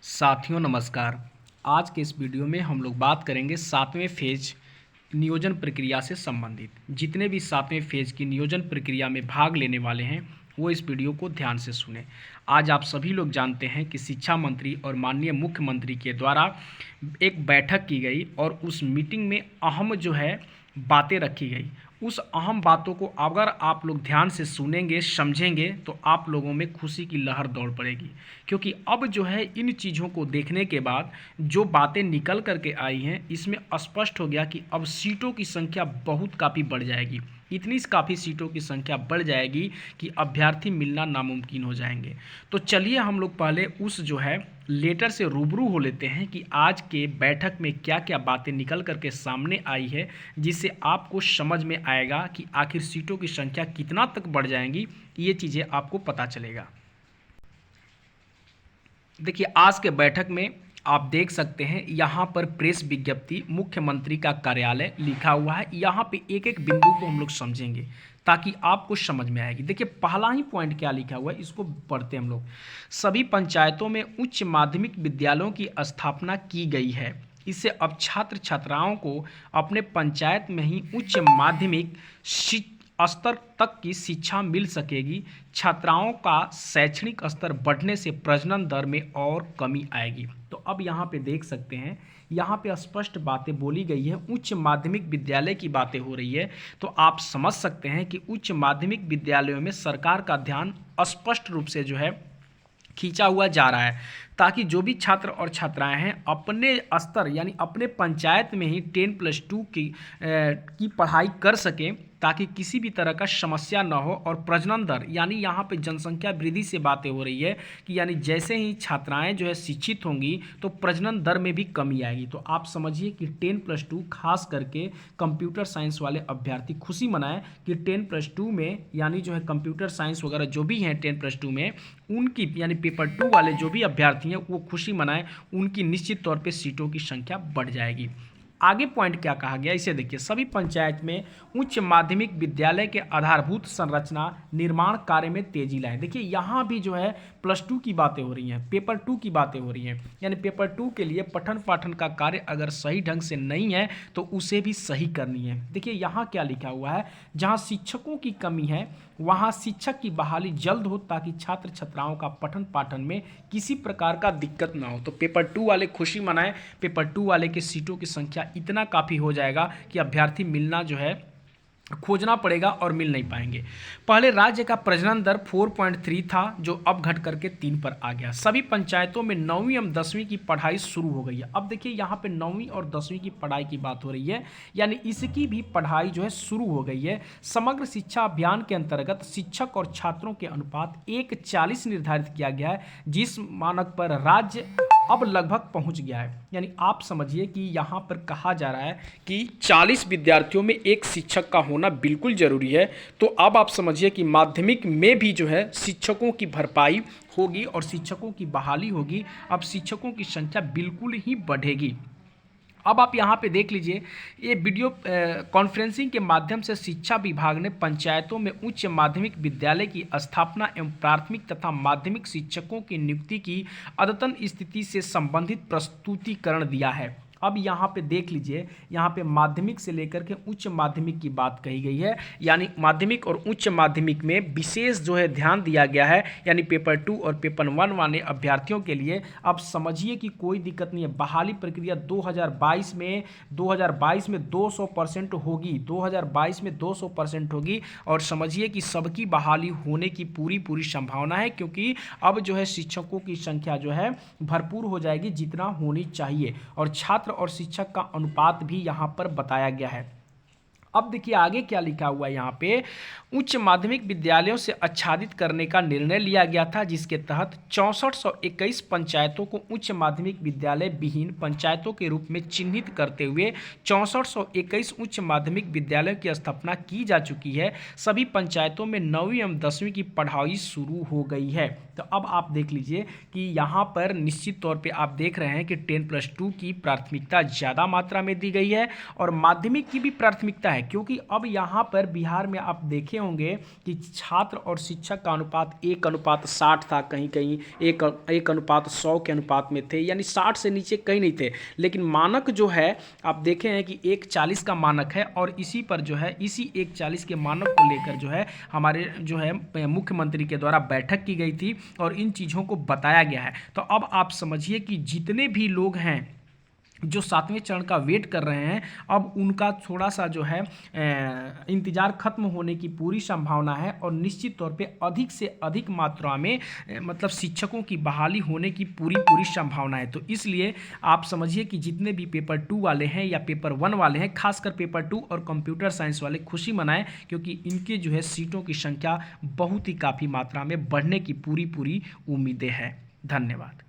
साथियों नमस्कार। आज के इस वीडियो में हम लोग बात करेंगे सातवें फेज नियोजन प्रक्रिया से संबंधित। जितने भी सातवें फेज की नियोजन प्रक्रिया में भाग लेने वाले हैं वो इस वीडियो को ध्यान से सुने। आज आप सभी लोग जानते हैं कि शिक्षा मंत्री और माननीय मुख्यमंत्री के द्वारा एक बैठक की गई और उस मीटिंग में अहम जो है बातें रखी गई। उस अहम बातों को अगर आप लोग ध्यान से सुनेंगे समझेंगे तो आप लोगों में खुशी की लहर दौड़ पड़ेगी, क्योंकि अब जो है इन चीज़ों को देखने के बाद जो बातें निकल करके आई हैं इसमें स्पष्ट हो गया कि अब सीटों की संख्या बहुत काफ़ी बढ़ जाएगी। इतनी काफ़ी सीटों की संख्या बढ़ जाएगी कि अभ्यर्थी मिलना नामुमकिन हो जाएंगे। तो चलिए हम लोग पहले उस जो है लेटर से रूबरू हो लेते हैं कि आज के बैठक में क्या क्या बातें निकल करके सामने आई है, जिससे आपको समझ में आएगा कि आखिर सीटों की संख्या कितना तक बढ़ जाएंगी। ये चीज़ें आपको पता चलेगा। देखिए आज के बैठक में आप देख सकते हैं यहाँ पर प्रेस विज्ञप्ति मुख्यमंत्री का कार्यालय लिखा हुआ है। यहाँ पे एक एक बिंदु को हम लोग समझेंगे ताकि आपको समझ में आएगी। देखिए पहला ही पॉइंट क्या लिखा हुआ है इसको पढ़ते हैं हम लोग। सभी पंचायतों में उच्च माध्यमिक विद्यालयों की स्थापना की गई है। इससे अब छात्र छात्राओं को अपने पंचायत में ही उच्च माध्यमिक स्तर तक की शिक्षा मिल सकेगी। छात्राओं का शैक्षणिक स्तर बढ़ने से प्रजनन दर में और कमी आएगी। तो अब यहाँ पे देख सकते हैं, यहाँ पे स्पष्ट बातें बोली गई है। उच्च माध्यमिक विद्यालय की बातें हो रही है, तो आप समझ सकते हैं कि उच्च माध्यमिक विद्यालयों में सरकार का ध्यान स्पष्ट रूप से जो है खींचा हुआ जा रहा है, ताकि जो भी छात्र और छात्राएं हैं अपने स्तर यानी अपने पंचायत में ही 10+2 की पढ़ाई कर सकें, ताकि किसी भी तरह का समस्या न हो। और प्रजनन दर यानी यहाँ पे जनसंख्या वृद्धि से बातें हो रही है कि यानी जैसे ही छात्राएं जो है शिक्षित होंगी तो प्रजनन दर में भी कमी आएगी। तो आप समझिए कि 10+2 खास करके कंप्यूटर साइंस वाले अभ्यर्थी खुशी मनाएं कि 10+2 में यानी जो है कंप्यूटर साइंस वगैरह जो भी हैं 10+2 में उनकी यानी पेपर 2 वाले जो भी अभ्यर्थी हैं वो खुशी मनाएं, उनकी निश्चित तौर पे सीटों की संख्या बढ़ जाएगी। आगे पॉइंट क्या कहा गया इसे देखिए। सभी पंचायत में उच्च माध्यमिक विद्यालय के आधारभूत संरचना निर्माण कार्य में तेजी लाएं। देखिए यहाँ भी जो है +2 की बातें हो रही हैं, पेपर 2 की बातें हो रही हैं, यानी पेपर 2 के लिए पठन पाठन का कार्य अगर सही ढंग से नहीं है तो उसे भी सही करनी है। देखिए यहाँ क्या लिखा हुआ है, जहाँ शिक्षकों की कमी है वहाँ शिक्षक की बहाली जल्द हो, ताकि छात्र छात्राओं का पठन पाठन में किसी प्रकार का दिक्कत ना हो। तो पेपर 2 वाले खुशी मनाएं, पेपर 2 वाले के सीटों की संख्या इतना काफ़ी हो जाएगा कि अभ्यर्थी मिलना जो है खोजना पड़ेगा और मिल नहीं पाएंगे। पहले राज्य का प्रजनन दर 4.3 था, जो अब घट करके 3 पर आ गया। सभी पंचायतों में 9वीं एवं 10वीं की पढ़ाई शुरू हो गई है। अब देखिए यहाँ पे 9वीं और 10वीं की पढ़ाई की बात हो रही है, यानी इसकी भी पढ़ाई जो है शुरू हो गई है। समग्र शिक्षा अभियान के अंतर्गत शिक्षक और छात्रों के अनुपात 1:40 निर्धारित किया गया है, जिस मानक पर राज्य अब लगभग पहुंच गया है। यानी आप समझिए कि यहाँ पर कहा जा रहा है कि 40 विद्यार्थियों में एक शिक्षक का होना बिल्कुल ज़रूरी है। तो अब आप समझिए कि माध्यमिक में भी जो है शिक्षकों की भरपाई होगी और शिक्षकों की बहाली होगी। अब शिक्षकों की संख्या बिल्कुल ही बढ़ेगी। अब आप यहाँ पे देख लीजिए, ये वीडियो कॉन्फ्रेंसिंग के माध्यम से शिक्षा विभाग ने पंचायतों में उच्च माध्यमिक विद्यालय की स्थापना एवं प्राथमिक तथा माध्यमिक शिक्षकों की नियुक्ति की अद्यतन स्थिति से संबंधित प्रस्तुतिकरण दिया है। अब यहाँ पे देख लीजिए, यहाँ पे माध्यमिक से लेकर के उच्च माध्यमिक की बात कही गई है, यानी माध्यमिक और उच्च माध्यमिक में विशेष जो है ध्यान दिया गया है। यानी पेपर 2 और पेपर 1 वाले अभ्यर्थियों के लिए अब समझिए कि कोई दिक्कत नहीं है। बहाली प्रक्रिया 2022 में 200% होगी, 2022 में 200% होगी। और समझिए कि सबकी बहाली होने की पूरी संभावना है, क्योंकि अब जो है शिक्षकों की संख्या जो है भरपूर हो जाएगी जितना होनी चाहिए, और छात्र और शिक्षक का अनुपात भी यहाँ पर बताया गया है। अब देखिए आगे क्या लिखा हुआ है यहाँ पे। उच्च माध्यमिक विद्यालयों से आच्छादित करने का निर्णय लिया गया था, जिसके तहत 6421 पंचायतों को उच्च माध्यमिक विद्यालय विहीन पंचायतों के रूप में चिन्हित करते हुए 6421 उच्च माध्यमिक विद्यालयों की स्थापना की जा चुकी है। सभी पंचायतों में 9वीं एवं 10वीं की पढ़ाई शुरू हो गई है। तो अब आप देख लीजिए कि यहाँ पर निश्चित तौर पे आप देख रहे हैं कि 10+2 की प्राथमिकता ज़्यादा मात्रा में दी गई है और माध्यमिक की भी प्राथमिकता है। क्योंकि अब यहाँ पर बिहार में आप देखे होंगे कि छात्र और शिक्षक का अनुपात 1:60 था, कहीं कहीं 1:100 के अनुपात में थे, यानी 60 से नीचे कहीं नहीं थे। लेकिन मानक जो है आप देखे हैं कि 1:40 का मानक है, और इसी पर जो है इसी 1:40 के मानक को लेकर जो है हमारे जो है मुख्यमंत्री के द्वारा बैठक की गई थी और इन चीज़ों को बताया गया है। तो अब आप समझिए कि जितने भी लोग हैं जो 7वें चरण का वेट कर रहे हैं, अब उनका थोड़ा सा जो है इंतज़ार खत्म होने की पूरी संभावना है, और निश्चित तौर पे अधिक से अधिक मात्रा में मतलब शिक्षकों की बहाली होने की पूरी संभावना है। तो इसलिए आप समझिए कि जितने भी पेपर 2 वाले हैं या पेपर 1 वाले हैं, खासकर पेपर 2 और कंप्यूटर साइंस वाले खुशी मनाएं, क्योंकि इनके जो है सीटों की संख्या बहुत ही काफ़ी मात्रा में बढ़ने की पूरी उम्मीदें हैं। धन्यवाद।